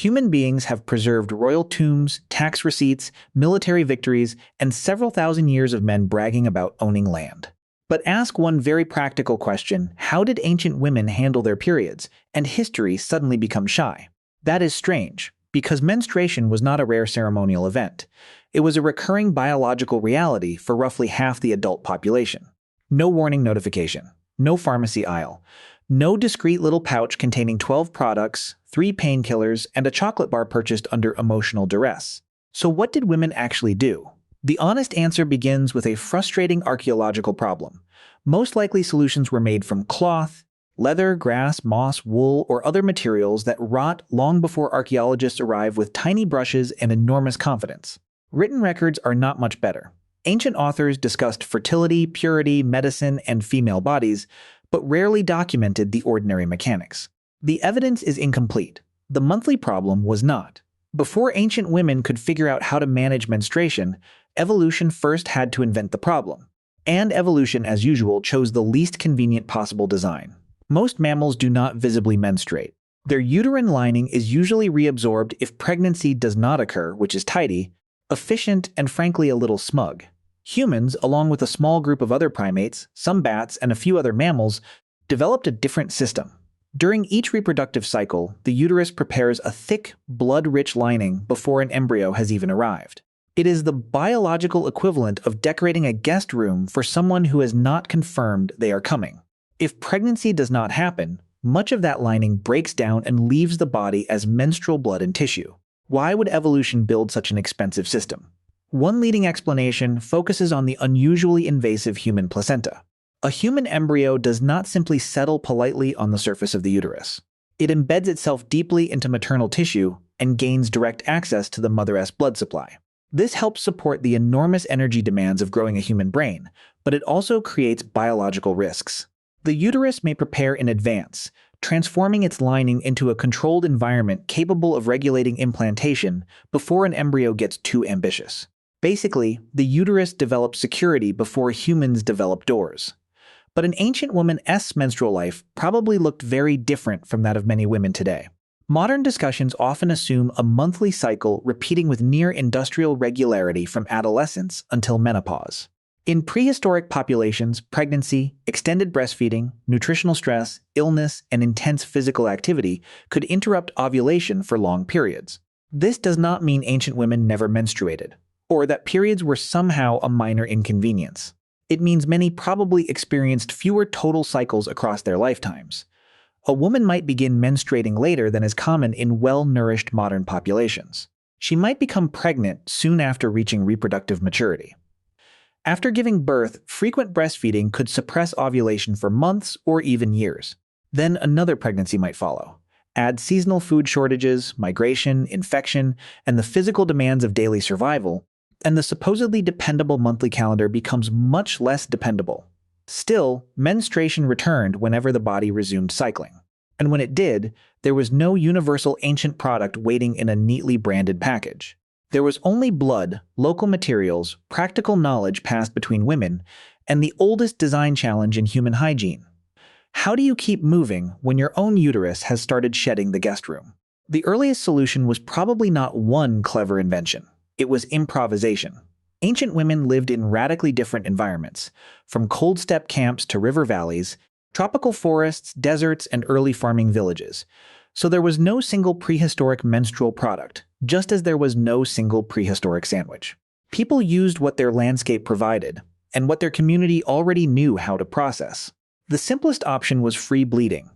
Human beings have preserved royal tombs, tax receipts, military victories, and several thousand years of men bragging about owning land. But ask one very practical question: how did ancient women handle their periods, and history suddenly become shy? That is strange, because menstruation was not a rare ceremonial event. It was a recurring biological reality for roughly half the adult population. No warning notification, no pharmacy aisle, no discreet little pouch containing 12 products, 3 painkillers, and a chocolate bar purchased under emotional duress. So what did women actually do? The honest answer begins with a frustrating archaeological problem. Most likely solutions were made from cloth, leather, grass, moss, wool, or other materials that rot long before archaeologists arrive with tiny brushes and enormous confidence. Written records are not much better. Ancient authors discussed fertility, purity, medicine, and female bodies, but rarely documented the ordinary mechanics. The evidence is incomplete. The monthly problem was not. Before ancient women could figure out how to manage menstruation, evolution first had to invent the problem. And evolution, as usual, chose the least convenient possible design. Most mammals do not visibly menstruate. Their uterine lining is usually reabsorbed if pregnancy does not occur, which is tidy, efficient, and frankly a little smug. Humans, along with a small group of other primates, some bats, and a few other mammals, developed a different system. During each reproductive cycle, the uterus prepares a thick, blood-rich lining before an embryo has even arrived. It is the biological equivalent of decorating a guest room for someone who has not confirmed they are coming. If pregnancy does not happen, much of that lining breaks down and leaves the body as menstrual blood and tissue. Why would evolution build such an expensive system? One leading explanation focuses on the unusually invasive human placenta. A human embryo does not simply settle politely on the surface of the uterus. It embeds itself deeply into maternal tissue and gains direct access to the mother's blood supply. This helps support the enormous energy demands of growing a human brain, but it also creates biological risks. The uterus may prepare in advance, transforming its lining into a controlled environment capable of regulating implantation before an embryo gets too ambitious. Basically, the uterus develops security before humans develop doors. But an ancient woman's menstrual life probably looked very different from that of many women today. Modern discussions often assume a monthly cycle repeating with near-industrial regularity from adolescence until menopause. In prehistoric populations, pregnancy, extended breastfeeding, nutritional stress, illness, and intense physical activity could interrupt ovulation for long periods. This does not mean ancient women never menstruated, or that periods were somehow a minor inconvenience. It means many probably experienced fewer total cycles across their lifetimes. A woman might begin menstruating later than is common in well-nourished modern populations. She might become pregnant soon after reaching reproductive maturity. After giving birth, frequent breastfeeding could suppress ovulation for months or even years. Then another pregnancy might follow. Add seasonal food shortages, migration, infection, and the physical demands of daily survival, and the supposedly dependable monthly calendar becomes much less dependable. Still, menstruation returned whenever the body resumed cycling. And when it did, there was no universal ancient product waiting in a neatly branded package. There was only blood, local materials, practical knowledge passed between women, and the oldest design challenge in human hygiene. How do you keep moving when your own uterus has started shedding the guest room? The earliest solution was probably not one clever invention. It was improvisation. Ancient women lived in radically different environments, from cold steppe camps to river valleys, tropical forests, deserts, and early farming villages. So there was no single prehistoric menstrual product, just as there was no single prehistoric sandwich. People used what their landscape provided, and what their community already knew how to process. The simplest option was free bleeding.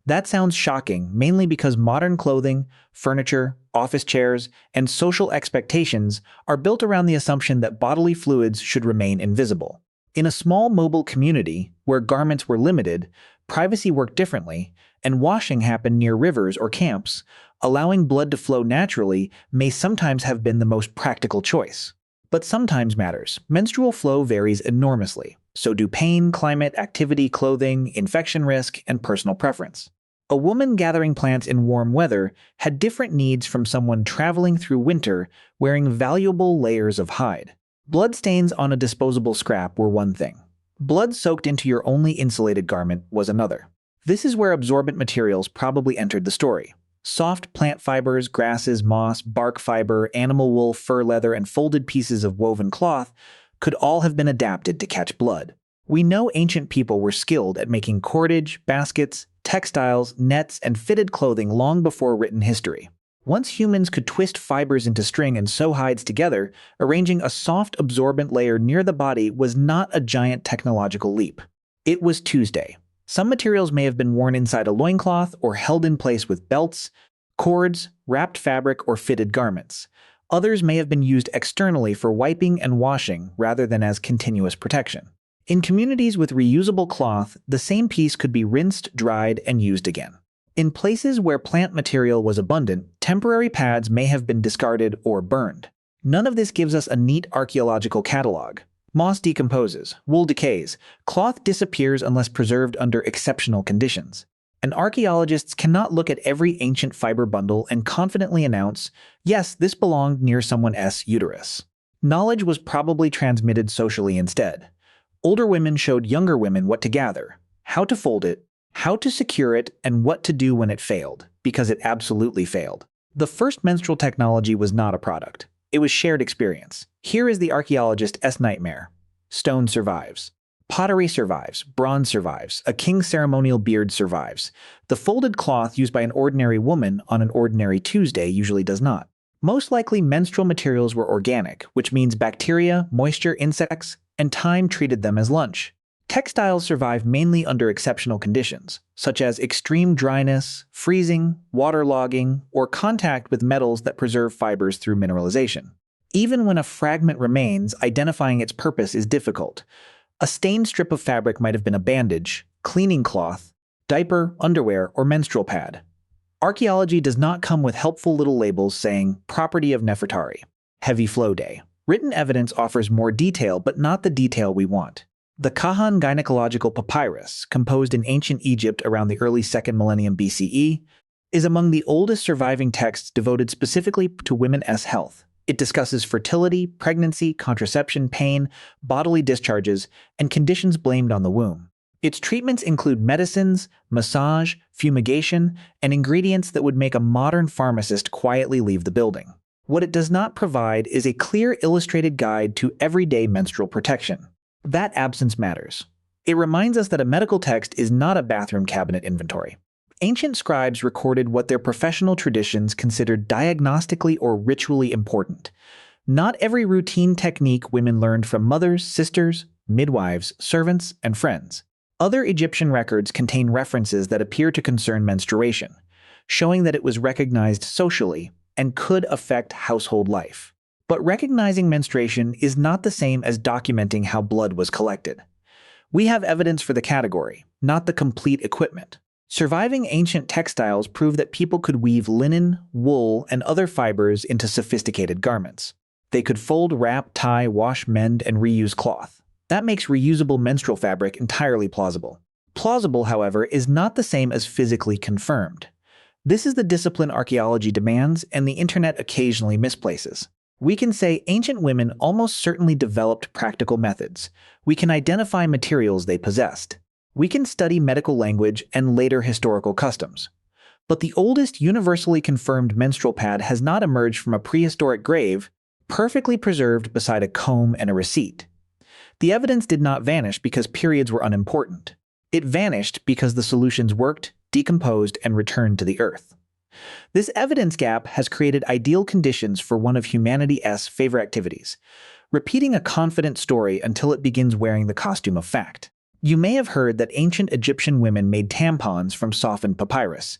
That sounds shocking, mainly because modern clothing, furniture, office chairs, and social expectations are built around the assumption that bodily fluids should remain invisible. In a small mobile community, where garments were limited, privacy worked differently, and washing happened near rivers or camps, allowing blood to flow naturally may sometimes have been the most practical choice. But sometimes matters. Menstrual flow varies enormously. So do pain, climate, activity, clothing, infection risk, and personal preference. A woman gathering plants in warm weather had different needs from someone traveling through winter wearing valuable layers of hide. Blood stains on a disposable scrap were one thing. Blood soaked into your only insulated garment was another. This is where absorbent materials probably entered the story. Soft plant fibers, grasses, moss, bark fiber, animal wool, fur, leather, and folded pieces of woven cloth could all have been adapted to catch blood. We know ancient people were skilled at making cordage, baskets, textiles, nets, and fitted clothing long before written history. Once humans could twist fibers into string and sew hides together, arranging a soft absorbent layer near the body was not a giant technological leap. It was Tuesday. Some materials may have been worn inside a loincloth or held in place with belts, cords, wrapped fabric, or fitted garments. Others may have been used externally for wiping and washing rather than as continuous protection. In communities with reusable cloth, the same piece could be rinsed, dried, and used again. In places where plant material was abundant, temporary pads may have been discarded or burned. None of this gives us a neat archaeological catalog. Moss decomposes, wool decays, cloth disappears unless preserved under exceptional conditions. And archaeologists cannot look at every ancient fiber bundle and confidently announce, yes, this belonged near someone's uterus. Knowledge was probably transmitted socially instead. Older women showed younger women what to gather, how to fold it, how to secure it, and what to do when it failed, because it absolutely failed. The first menstrual technology was not a product. It was shared experience. Here is the archaeologist's nightmare. Stone survives. Pottery survives. Bronze survives. A king's ceremonial beard survives. The folded cloth used by an ordinary woman on an ordinary Tuesday usually does not. Most likely, menstrual materials were organic, which means bacteria, moisture, insects, and time treated them as lunch. Textiles survive mainly under exceptional conditions, such as extreme dryness, freezing, waterlogging, or contact with metals that preserve fibers through mineralization. Even when a fragment remains, identifying its purpose is difficult. A stained strip of fabric might have been a bandage, cleaning cloth, diaper, underwear, or menstrual pad. Archaeology does not come with helpful little labels saying, property of Nefertari, heavy flow day. Written evidence offers more detail, but not the detail we want. The Kahan gynecological papyrus, composed in ancient Egypt around the early 2nd millennium BCE, is among the oldest surviving texts devoted specifically to women's health. It discusses fertility, pregnancy, contraception, pain, bodily discharges, and conditions blamed on the womb. Its treatments include medicines, massage, fumigation, and ingredients that would make a modern pharmacist quietly leave the building. What it does not provide is a clear illustrated guide to everyday menstrual protection. That absence matters. It reminds us that a medical text is not a bathroom cabinet inventory. Ancient scribes recorded what their professional traditions considered diagnostically or ritually important. Not every routine technique women learned from mothers, sisters, midwives, servants, and friends. Other Egyptian records contain references that appear to concern menstruation, showing that it was recognized socially and could affect household life. But recognizing menstruation is not the same as documenting how blood was collected. We have evidence for the category, not the complete equipment. Surviving ancient textiles prove that people could weave linen, wool, and other fibers into sophisticated garments. They could fold, wrap, tie, wash, mend, and reuse cloth. That makes reusable menstrual fabric entirely plausible. Plausible, however, is not the same as physically confirmed. This is the discipline archaeology demands and the internet occasionally misplaces. We can say ancient women almost certainly developed practical methods. We can identify materials they possessed. We can study medical language and later historical customs. But the oldest universally confirmed menstrual pad has not emerged from a prehistoric grave, perfectly preserved beside a comb and a receipt. The evidence did not vanish because periods were unimportant. It vanished because the solutions worked, decomposed, and returned to the earth. This evidence gap has created ideal conditions for one of humanity's favorite activities, repeating a confident story until it begins wearing the costume of fact. You may have heard that ancient Egyptian women made tampons from softened papyrus.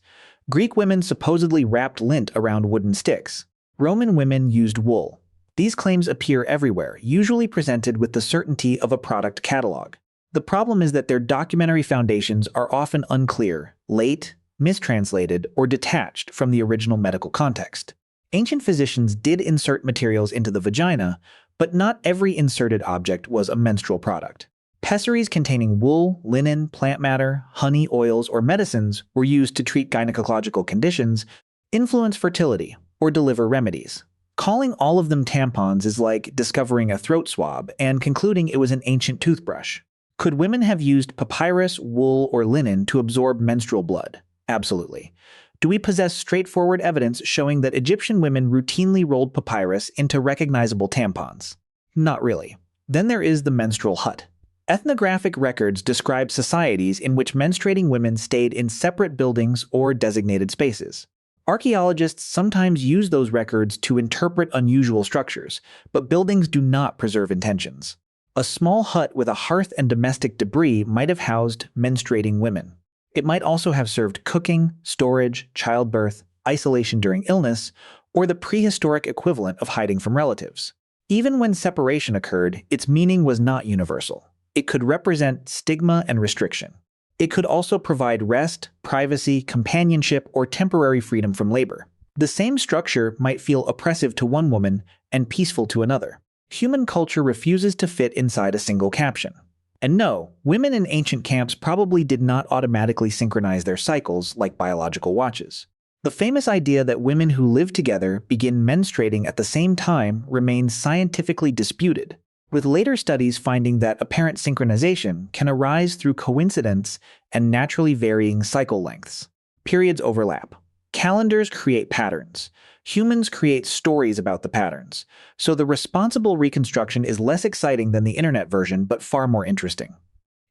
Greek women supposedly wrapped lint around wooden sticks. Roman women used wool. These claims appear everywhere, usually presented with the certainty of a product catalog. The problem is that their documentary foundations are often unclear, late, mistranslated, or detached from the original medical context. Ancient physicians did insert materials into the vagina, but not every inserted object was a menstrual product. Pessaries containing wool, linen, plant matter, honey, oils, or medicines were used to treat gynecological conditions, influence fertility, or deliver remedies. Calling all of them tampons is like discovering a throat swab and concluding it was an ancient toothbrush. Could women have used papyrus, wool, or linen to absorb menstrual blood? Absolutely. Do we possess straightforward evidence showing that Egyptian women routinely rolled papyrus into recognizable tampons? Not really. Then there is the menstrual hut. Ethnographic records describe societies in which menstruating women stayed in separate buildings or designated spaces. Archaeologists sometimes use those records to interpret unusual structures, but buildings do not preserve intentions. A small hut with a hearth and domestic debris might have housed menstruating women. It might also have served cooking, storage, childbirth, isolation during illness, or the prehistoric equivalent of hiding from relatives. Even when separation occurred, its meaning was not universal. It could represent stigma and restriction. It could also provide rest, privacy, companionship, or temporary freedom from labor. The same structure might feel oppressive to one woman and peaceful to another. Human culture refuses to fit inside a single caption. And no, women in ancient camps probably did not automatically synchronize their cycles like biological watches. The famous idea that women who live together begin menstruating at the same time remains scientifically disputed, with later studies finding that apparent synchronization can arise through coincidence and naturally varying cycle lengths. Periods overlap. Calendars create patterns. Humans create stories about the patterns. So the responsible reconstruction is less exciting than the internet version, but far more interesting.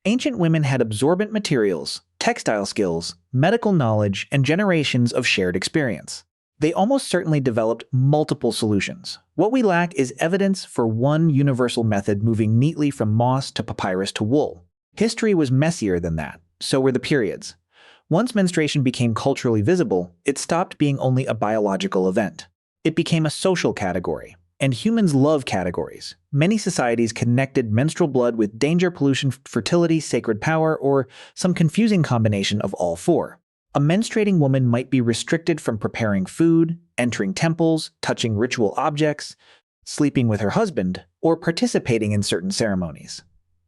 Ancient women had absorbent materials, textile skills, medical knowledge, and generations of shared experience. They almost certainly developed multiple solutions. What we lack is evidence for one universal method moving neatly from moss to papyrus to wool. History was messier than that. So were the periods. Once menstruation became culturally visible, it stopped being only a biological event. It became a social category. And humans love categories. Many societies connected menstrual blood with danger, pollution, fertility, sacred power, or some confusing combination of all four. A menstruating woman might be restricted from preparing food, entering temples, touching ritual objects, sleeping with her husband, or participating in certain ceremonies.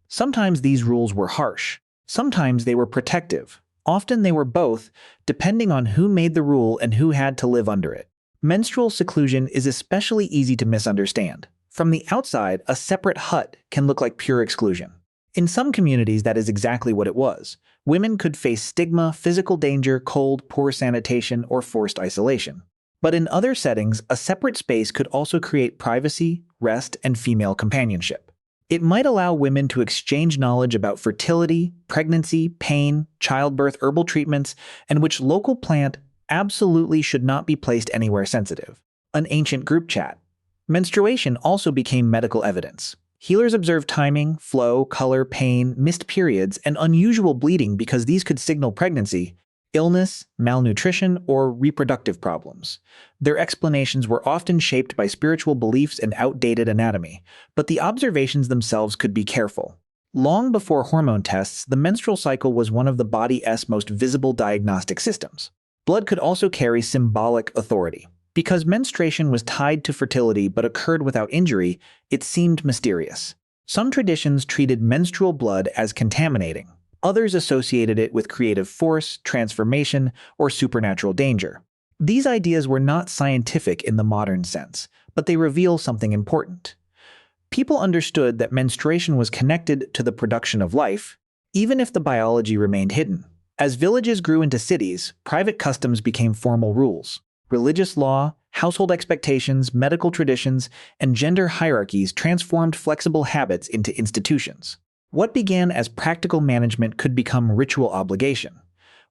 Sometimes these rules were harsh. Sometimes they were protective. Often they were both, depending on who made the rule and who had to live under it. Menstrual seclusion is especially easy to misunderstand. From the outside, a separate hut can look like pure exclusion. In some communities, that is exactly what it was. Women could face stigma, physical danger, cold, poor sanitation, or forced isolation. But in other settings, a separate space could also create privacy, rest, and female companionship. It might allow women to exchange knowledge about fertility, pregnancy, pain, childbirth, herbal treatments, and which local plant absolutely should not be placed anywhere sensitive. An ancient group chat. Menstruation also became medical evidence. Healers observed timing, flow, color, pain, missed periods, and unusual bleeding because these could signal pregnancy, illness, malnutrition, or reproductive problems. Their explanations were often shaped by spiritual beliefs and outdated anatomy, but the observations themselves could be careful. Long before hormone tests, the menstrual cycle was one of the body's most visible diagnostic systems. Blood could also carry symbolic authority. Because menstruation was tied to fertility but occurred without injury, it seemed mysterious. Some traditions treated menstrual blood as contaminating. Others associated it with creative force, transformation, or supernatural danger. These ideas were not scientific in the modern sense, but they reveal something important. People understood that menstruation was connected to the production of life, even if the biology remained hidden. As villages grew into cities, private customs became formal rules. Religious law, household expectations, medical traditions, and gender hierarchies transformed flexible habits into institutions. What began as practical management could become ritual obligation.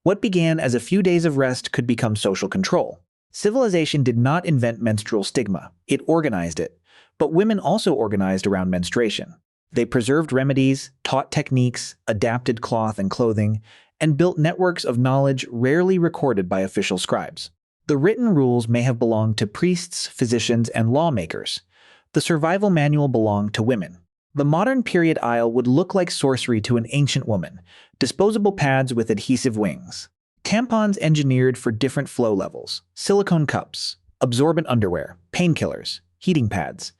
What began as a few days of rest could become social control. Civilization did not invent menstrual stigma, it organized it. But women also organized around menstruation. They preserved remedies, taught techniques, adapted cloth and clothing, and built networks of knowledge rarely recorded by official scribes. The written rules may have belonged to priests, physicians, and lawmakers. The survival manual belonged to women. The modern period aisle would look like sorcery to an ancient woman, disposable pads with adhesive wings, tampons engineered for different flow levels, silicone cups, absorbent underwear, painkillers, heating pads,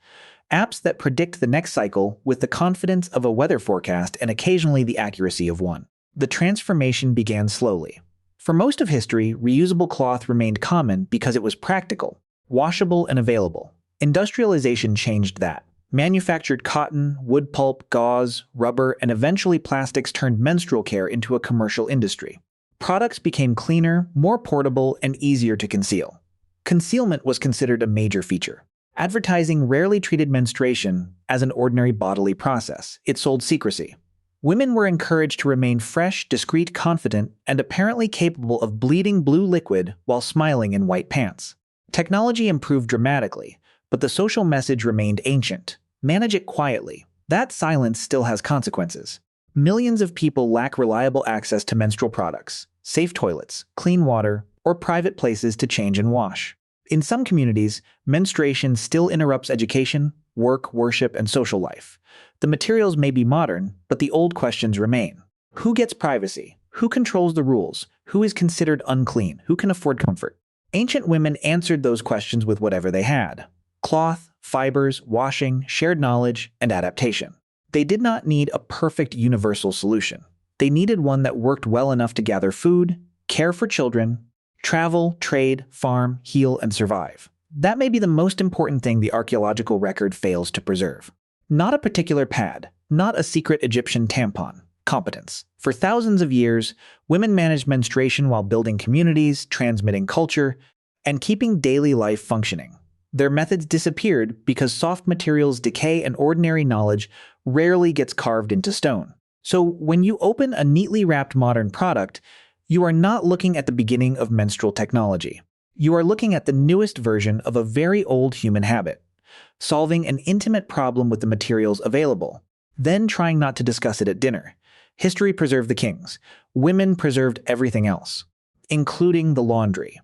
apps that predict the next cycle with the confidence of a weather forecast and occasionally the accuracy of one. The transformation began slowly. For most of history, reusable cloth remained common because it was practical, washable, and available. Industrialization changed that. Manufactured cotton, wood pulp, gauze, rubber, and eventually plastics turned menstrual care into a commercial industry. Products became cleaner, more portable, and easier to conceal. Concealment was considered a major feature. Advertising rarely treated menstruation as an ordinary bodily process. It sold secrecy. Women were encouraged to remain fresh, discreet, confident, and apparently capable of bleeding blue liquid while smiling in white pants. Technology improved dramatically, but the social message remained ancient. Manage it quietly. That silence still has consequences. Millions of people lack reliable access to menstrual products, safe toilets, clean water, or private places to change and wash. In some communities, menstruation still interrupts education, work, worship, and social life. The materials may be modern, but the old questions remain. Who gets privacy? Who controls the rules? Who is considered unclean? Who can afford comfort? Ancient women answered those questions with whatever they had: cloth, fibers, washing, shared knowledge, and adaptation. They did not need a perfect universal solution. They needed one that worked well enough to gather food, care for children, travel, trade, farm, heal, and survive. That may be the most important thing the archaeological record fails to preserve. Not a particular pad, not a secret Egyptian tampon. Competence. For thousands of years, women managed menstruation while building communities, transmitting culture, and keeping daily life functioning. Their methods disappeared because soft materials decay and ordinary knowledge rarely gets carved into stone. So when you open a neatly wrapped modern product, you are not looking at the beginning of menstrual technology. You are looking at the newest version of a very old human habit, solving an intimate problem with the materials available, then trying not to discuss it at dinner. History preserved the kings. Women preserved everything else, including the laundry.